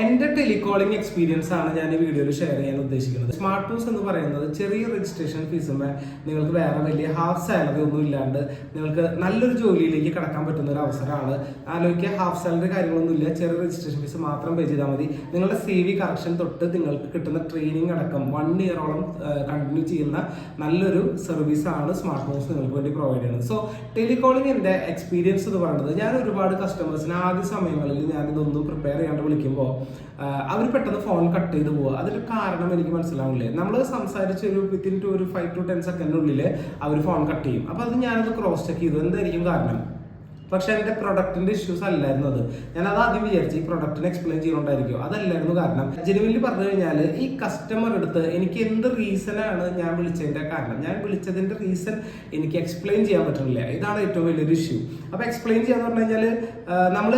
എന്റെ telecalling experience ആണ് ഞാൻ ഈ വീഡിയോയിൽ ഷെയർ ചെയ്യാൻ ഉദ്ദേശിക്കുന്നത്. സ്മാർട്ട് ടൂൾസ് എന്ന് പറയുന്നത് ചെറിയ രജിസ്ട്രേഷൻ ഫീസുമേ നിങ്ങൾക്ക് വേറെ വലിയ ഹാഫ് സാലറി ഒന്നും ഇല്ലാണ്ട് നിങ്ങൾക്ക് നല്ലൊരു ജോലിയിലേക്ക് കടക്കാൻ പറ്റുന്ന ഒരു അവസരമാണ്. ആലോചിക്കുക, ഹാഫ് സാലറി കാര്യങ്ങളൊന്നും ഇല്ല, ചെറിയ രജിസ്ട്രേഷൻ ഫീസ് മാത്രം പേ ചെയ്താൽ മതി. നിങ്ങളുടെ CV കറക്ഷൻ തൊട്ട് നിങ്ങൾക്ക് കിട്ടുന്ന ട്രെയിനിങ് അടക്കം 1 ഇയറോളം കണ്ടിന്യൂ ചെയ്യുന്ന നല്ലൊരു സർവീസാണ് സ്മാർട്ട് ടൂൾസ് നിങ്ങൾക്ക് വേണ്ടി പ്രൊവൈഡ് ചെയ്യുന്നത്. സോ ടെലികോളിംഗിന്റെ എക്സ്പീരിയൻസ് എന്ന് പറയുന്നത്, ഞാൻ ഒരുപാട് കസ്റ്റമേഴ്സിന് ആദ്യ സമയങ്ങളിൽ ഞാനിതൊന്നും പ്രിപ്പയർ ചെയ്യാണ്ട് വിളിക്കുമ്പോൾ അവർ പെട്ടെന്ന് ഫോൺ കട്ട് ചെയ്ത് പോവുക. അതിന്റെ കാരണം എനിക്ക് മനസ്സിലാവില്ലേ. നമ്മൾ സംസാരിച്ച ഒരു വിത്തിൻ ഒരു 5 to 10 സെക്കൻഡിനുള്ളിൽ അവർ ഫോൺ കട്ട് ചെയ്യും. അപ്പൊ അത് ഞാനത് ക്രോസ് ചെക്ക് ചെയ്തു, എന്തായിരിക്കും കാരണം. പക്ഷെ എൻ്റെ പ്രൊഡക്റ്റിന്റെ ഇഷ്യൂസ് അല്ലായിരുന്നു അത്. ഞാൻ അത് ആദ്യം വിചാരിച്ചു ഈ പ്രൊഡക്റ്റിനെ എക്സ്പ്ലെയിൻ ചെയ്യണോണ്ടായിരിക്കും. അതല്ലായിരുന്നു കാരണം. ജെനുവിൻലി പറഞ്ഞു കഴിഞ്ഞാൽ ഈ കസ്റ്റമർ എടുത്ത് എനിക്ക് എന്ത് റീസണാണ് ഞാൻ വിളിച്ചതിന്റെ കാരണം, ഞാൻ വിളിച്ചതിന്റെ റീസൺ എനിക്ക് എക്സ്പ്ലെയിൻ ചെയ്യാൻ പറ്റുന്നില്ല. ഇതാണ് ഏറ്റവും വലിയൊരു ഇഷ്യൂ. അപ്പൊ എക്സ്പ്ലെയിൻ ചെയ്യാന്ന് പറഞ്ഞു കഴിഞ്ഞാൽ നമ്മൾ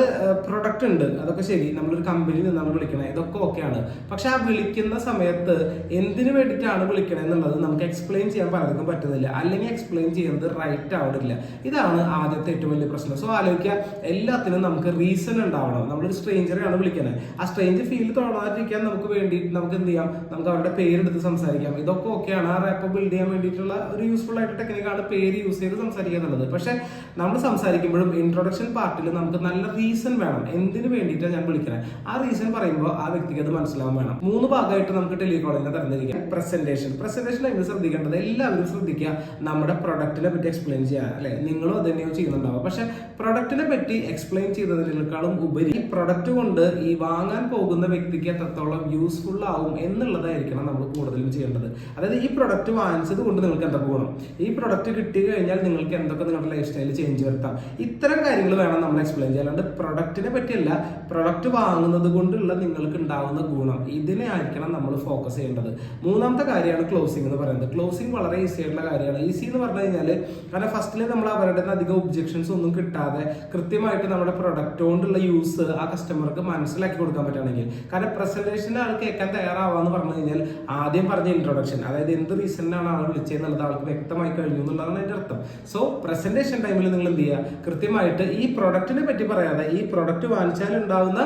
പ്രൊഡക്റ്റ് ഉണ്ട്, അതൊക്കെ ശരി, നമ്മളൊരു കമ്പനിയിൽ നിന്നാണ് വിളിക്കണേ, ഇതൊക്കെ ഓക്കെയാണ്. പക്ഷെ ആ വിളിക്കുന്ന സമയത്ത് എന്തിനു വേണ്ടിയിട്ടാണ് വിളിക്കണേ എന്നുള്ളത് നമുക്ക് എക്സ്പ്ലെയിൻ ചെയ്യാൻ പലർക്കും പറ്റുന്നില്ല, അല്ലെങ്കിൽ എക്സ്പ്ലെയിൻ ചെയ്യുന്നത് റൈറ്റ് ആവണില്ല. ഇതാണ് ആദ്യത്തെ ഏറ്റവും വലിയ പ്രശ്നം. സോ ആലോചിക്കുക, എല്ലാത്തിനും നമുക്ക് റീസൺ ഉണ്ടാവണം. നമ്മളൊരു സ്ട്രേഞ്ചറെയാണ് വിളിക്കുന്നത്, ആ സ്ട്രേഞ്ചർ ഫീൽ തോന്നാതിരിക്കാൻ നമുക്ക് എന്ത് ചെയ്യാം, നമുക്ക് അവരുടെ പേരെടുത്ത് സംസാരിക്കാം. ഇതൊക്കെ ഓക്കെയാണ്, ആ റാപ്പ് ബിൽഡ് ചെയ്യാൻ വേണ്ടിയിട്ടുള്ള ഒരു യൂസ്ഫുൾ ആയിട്ട് ടെക്നിക്കാണ് പേര് യൂസ് ചെയ്ത് സംസാരിക്കുക എന്നുള്ളത്. പക്ഷെ നമ്മൾ സംസാരിക്കുമ്പോഴും ഇൻട്രൊഡക്ഷൻ പാർട്ടിൽ നമുക്ക് നല്ല റീസൺ വേണം, എന്തിനു വേണ്ടിയിട്ടാണ് ഞാൻ വിളിക്കുന്നത്. ആ റീസൺ പറയുമ്പോൾ ആ വ്യക്തിക്ക് അത് മനസ്സിലാവാൻ വേണം. 3 ഭാഗമായിട്ട് നമുക്ക് ടെലികോളിംഗിനെ തരംതിരിക്കാം. പ്രസന്റേഷൻ എങ്ങനെ ശ്രദ്ധിക്കേണ്ടത്, എല്ലാവരും ശ്രദ്ധിക്കുക. നമ്മുടെ പ്രൊഡക്റ്റിനെ പറ്റി എക്സ്പ്ലെയിൻ ചെയ്യാൻ, അല്ലെ, നിങ്ങളും അത് തന്നെയോ ചെയ്യുന്നുണ്ടാവും. പക്ഷെ പ്രൊഡക്റ്റിനെ പറ്റി എക്സ്പ്ലെയിൻ ചെയ്തതിനേക്കാളും ഉപരി ഈ പ്രൊഡക്റ്റ് കൊണ്ട് ഈ വാങ്ങാൻ പോകുന്ന വ്യക്തിക്ക് എത്രത്തോളം യൂസ്ഫുൾ ആവും എന്നുള്ളതായിരിക്കണം നമ്മൾ കൂടുതലും ചെയ്യേണ്ടത്. അതായത് ഈ പ്രൊഡക്റ്റ് വാങ്ങിച്ചത് കൊണ്ട് നിങ്ങൾക്ക് എന്തൊക്കെ ഗുണം, ഈ പ്രൊഡക്റ്റ് കിട്ടി കഴിഞ്ഞാൽ നിങ്ങൾക്ക് എന്തൊക്കെ നിങ്ങളുടെ ലൈഫ് സ്റ്റൈലിൽ ചേഞ്ച് വരുത്താം, ഇത്തരം കാര്യങ്ങൾ വേണം നമ്മൾ എക്സ്പ്ലെയിൻ ചെയ്യാൻ. അല്ലാണ്ട് പ്രൊഡക്റ്റിനെ പറ്റിയല്ല, പ്രൊഡക്റ്റ് വാങ്ങുന്നത് കൊണ്ടുള്ള നിങ്ങൾക്ക് ഉണ്ടാവുന്ന ഗുണം, ഇതിനെ ആയിരിക്കണം നമ്മൾ ഫോക്കസ് ചെയ്യേണ്ടത്. 3ാമത്തെ കാര്യമാണ് ക്ലോസിംഗ് എന്ന് പറയുന്നത്. ക്ലോസിംഗ് വളരെ ഈസി ആയിട്ടുള്ള കാര്യമാണ്. ഈസി എന്ന് പറഞ്ഞു കഴിഞ്ഞാൽ കാരണം ഫസ്റ്റിലെ നമ്മൾ അവരുടെ അധികം ഒബ്ജെക്ഷൻസ് ഒന്നും കിട്ടാതെ കൃത്യമായിട്ട് നമ്മുടെ പ്രൊഡക്റ്റ് കൊണ്ടുള്ള യൂസ് ആ കസ്റ്റമർക്ക് മനസ്സിലാക്കി കൊടുക്കാൻ പറ്റുകയാണെങ്കിൽ, കാരണം പ്രസന്റേഷൻ്റെ ആൾ കേൾക്കാൻ തയ്യാറാവാന്ന് പറഞ്ഞു കഴിഞ്ഞാൽ ആദ്യം പറഞ്ഞ ഇൻട്രൊഡക്ഷൻ, അതായത് എന്ത് റീസണിനാണ് ആൾ വിളിച്ചതെന്നുള്ളത് ആൾക്ക് വ്യക്തമായി കഴിഞ്ഞു എന്നുള്ളതാണ് അതിന്റെ അർത്ഥം. സോ പ്രസന്റേഷൻ ടൈമിൽ നിങ്ങൾ എന്ത് ചെയ്യുക, കൃത്യമായിട്ട് ഈ പ്രൊഡക്റ്റിനെ പറ്റി പറയാതെ ഈ പ്രൊഡക്റ്റ് വാങ്ങിച്ചാൽ ഉണ്ടാവുന്ന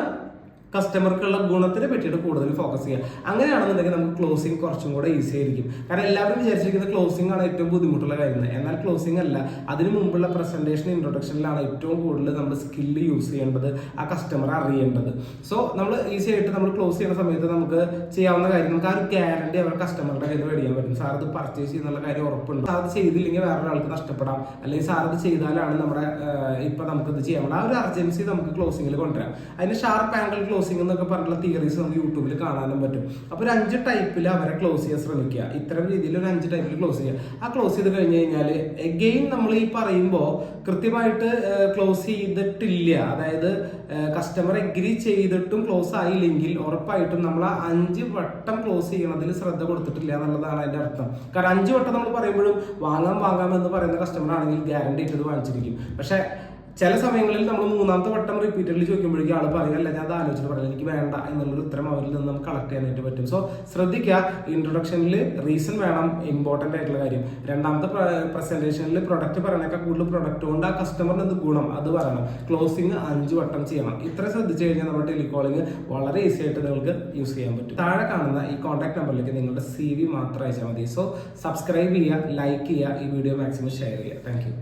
കസ്റ്റമർക്കുള്ള ഗുണത്തിനെ പറ്റിയിട്ട് കൂടുതൽ ഫോക്കസ് ചെയ്യുക. അങ്ങനെയാണെന്നുണ്ടെങ്കിൽ നമുക്ക് ക്ലോസിംഗ് കുറച്ചും കൂടെ ഈസി ആയിരിക്കും. കാരണം എല്ലാവരും വിചാരിച്ചിരിക്കുന്നത് ക്ലോസിംഗ് ആണ് ഏറ്റവും ബുദ്ധിമുട്ടുള്ള കാര്യം. എന്നാൽ ക്ലോസിംഗ് അല്ല, അതിന് മുമ്പുള്ള പ്രസന്റേഷൻ ഇൻട്രൊഡക്ഷനിലാണ് ഏറ്റവും കൂടുതൽ നമ്മൾ സ്കില്ല് യൂസ് ചെയ്യേണ്ടത്, ആ കസ്റ്റമർ അറിയേണ്ടത്. സോ നമ്മൾ ഈസി ആയിട്ട് നമ്മൾ ക്ലോസ് ചെയ്യുന്ന സമയത്ത് നമുക്ക് ചെയ്യാവുന്ന കാര്യം, നമുക്ക് ആ ഒരു ഗ്യാരണ്ടി അവർ കസ്റ്റമറുടെ കയ്യിൽ മേടിക്കാൻ പറ്റും. സാർ അത് പർച്ചേസ് ചെയ്യുന്നുള്ള കാര്യം ഉറപ്പുണ്ട്, സാർ അത് ചെയ്തില്ലെങ്കിൽ വേറൊരാൾക്ക് നഷ്ടപ്പെടാം, അല്ലെങ്കിൽ സാർ അത് ചെയ്താലാണ് നമ്മുടെ ഇപ്പൊ നമുക്കിത് ചെയ്യാൻ പറ്റും. ആ ഒരു അർജൻസി നമുക്ക് ക്ലോസിംഗിൽ കൊണ്ടുവരാം. അതിന് ഷാർപ്പ് ആംഗിൾ ക്ലോസിംഗ് എന്നൊക്കെ പറഞ്ഞിട്ടുള്ള തിയറീസ് നമുക്ക് യൂട്യൂബിൽ കാണാനും പറ്റും. അപ്പൊ ഒരു 5 ടൈപ്പിൽ അവരെ ക്ലോസ് ചെയ്യാൻ ശ്രമിക്കുക. ഇത്തരം രീതിയിൽ ഒരു 5 ടൈപ്പിൽ ക്ലോസ് ചെയ്യുക. ആ ക്ലോസ് ചെയ്ത് കഴിഞ്ഞ് കഴിഞ്ഞാൽ എഗെയിൻ നമ്മൾ ഈ പറയുമ്പോൾ കൃത്യമായിട്ട് ക്ലോസ് ചെയ്തിട്ടില്ല, അതായത് കസ്റ്റമർ എഗ്രി ചെയ്തിട്ടും ക്ലോസ് ആയില്ലെങ്കിൽ ഉറപ്പായിട്ടും നമ്മൾ ആ 5 വട്ടം ക്ലോസ് ചെയ്യണതിൽ ശ്രദ്ധ കൊടുത്തിട്ടില്ല എന്നുള്ളതാണ് അതിന്റെ അർത്ഥം. കാരണം 5 വട്ടം നമ്മൾ പറയുമ്പോഴും വാങ്ങാം എന്ന് പറയുന്ന കസ്റ്റമർ ആണെങ്കിൽ ഗ്യാരണ്ടി ഇട്ടത് വാങ്ങിച്ചിരിക്കും. പക്ഷെ ചില സമയങ്ങളിൽ നമ്മൾ 3ാമത്തെ വട്ടം റിപ്പീറ്റഡ്ലി ചോദിക്കുമ്പോഴേക്കും ആൾ പറയല്ല, ഞാൻ അത് ആലോചിച്ചിട്ട് പറയാം, എനിക്ക് വേണ്ട എന്നുള്ളൊരു ഉത്തരം അവരിൽ നിന്ന് നമുക്ക് കളക്ട് ചെയ്യാനായിട്ട് പറ്റും. സോ ശ്രദ്ധിക്കുക, ഇൻട്രൊഡക്ഷനിൽ റീസൺ വേണം, ഇമ്പോർട്ടൻ്റ് ആയിട്ടുള്ള കാര്യം. 2ാമത്തെ പ്രസന്റേഷനിൽ പ്രൊഡക്റ്റ് പറയണേക്കാൾ കൂടുതൽ പ്രൊഡക്റ്റ് കൊണ്ട് ആ കസ്റ്റമറിന് എന്ത് ഗുണം അത് പറയണം. ക്ലോസിംഗ് 5 വട്ടം ചെയ്യണം. ഇത്ര ശ്രദ്ധിച്ചു കഴിഞ്ഞാൽ നമ്മുടെ ടെലികോളിംഗ് വളരെ ഈസി ആയിട്ട് നിങ്ങൾക്ക് യൂസ് ചെയ്യാൻ പറ്റും. താഴെ കാണുന്ന ഈ കോൺടാക്ട് നമ്പറിലേക്ക് നിങ്ങളുടെ CV മാത്രം അയച്ചാൽ മതി. സോ സബ്സ്ക്രൈബ് ചെയ്യുക, ലൈക്ക് ചെയ്യുക, ഈ വീഡിയോ മാക്സിമം ഷെയർ ചെയ്യുക. Thank you.